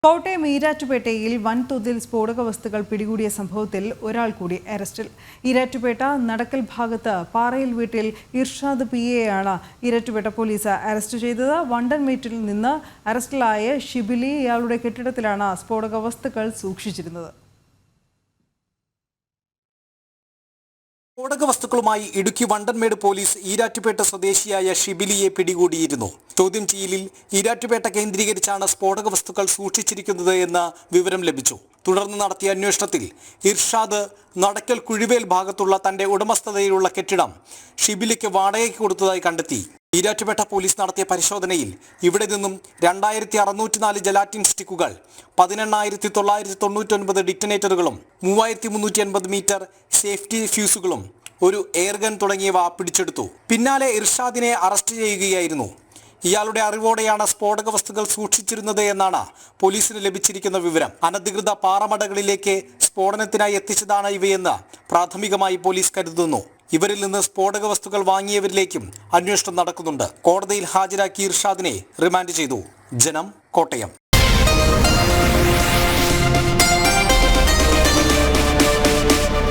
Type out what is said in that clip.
കോട്ടയം ഈരാറ്റുപേട്ടയിൽ വൻതോതിൽ സ്ഫോടക വസ്തുക്കൾ പിടികൂടിയ സംഭവത്തിൽ ഒരാൾ കൂടി അറസ്റ്റിൽ. ഈരാറ്റുപേട്ട നടക്കൽ ഭാഗത്ത് പാറയിൽ വീട്ടിൽ ഇർഷാദ് പിയെയാണ് ഈരാറ്റുപേട്ട പോലീസ് അറസ്റ്റ് ചെയ്തത്. വണ്ടൻമേറ്റിൽ നിന്ന് അറസ്റ്റിലായ ഷിബിലി ഇയാളുടെ കെട്ടിടത്തിലാണ് സ്ഫോടക വസ്തുക്കൾ സൂക്ഷിച്ചിരുന്നത്. സ്ഫോടക വസ്തുക്കളുമായി ഇടുക്കി വണ്ടൻമേട് പോലീസ് ഈരാറ്റുപേട്ട സ്വദേശിയായ ഷിബിലിയെ പിടികൂടിയിരുന്നു. ചോദ്യം ചെയ്യലിൽ ഈരാറ്റുപേട്ട കേന്ദ്രീകരിച്ചാണ് സ്ഫോടക വസ്തുക്കൾ സൂക്ഷിച്ചിരിക്കുന്നത് എന്ന വിവരം ലഭിച്ചു. തുടർന്ന് നടത്തിയ അന്വേഷണത്തിൽ ഇർഷാദ് നടക്കൽ കുഴിവേൽ ഭാഗത്തുള്ള തന്റെ ഉടമസ്ഥതയിലുള്ള കെട്ടിടം ഷിബിലിക്ക് വാടകയ്ക്ക് കൊടുത്തതായി കണ്ടെത്തി. ഈരാറ്റുപേട്ട പോലീസ് നടത്തിയ പരിശോധനയിൽ ഇവിടെ നിന്നും 2604 ജലാറ്റിൻ സ്റ്റിക്കുകൾ, 18,999 ഡിറ്റനേറ്ററുകളും 3380 മീറ്റർ സേഫ്റ്റി ഫ്യൂസുകളും ഒരു എയർഗൺ തുടങ്ങിയവ പിടിച്ചെടുത്തു. പിന്നാലെ ഇർഷാദിനെ അറസ്റ്റ് ചെയ്യുകയായിരുന്നു. ഇയാളുടെ അറിവോടെയാണ് സ്ഫോടക വസ്തുക്കൾ സൂക്ഷിച്ചിരുന്നത് എന്നാണ് പോലീസിന് ലഭിച്ചിരിക്കുന്ന വിവരം. അനധികൃത പാറമടകളിലേക്ക് സ്ഫോടനത്തിനായി എത്തിച്ചതാണ് ഇവയെന്ന് പ്രാഥമികമായി പോലീസ് കരുതുന്നു. ഇവരിൽ നിന്ന് സ്ഫോടക വസ്തുക്കൾ വാങ്ങിയവരിലേക്കും അന്വേഷണം നടക്കുന്നുണ്ട്. കോടതിയിൽ ഹാജരാക്കി ഇർഷാദിനെ റിമാൻഡ് ചെയ്തു. ജനം, കോട്ടയം.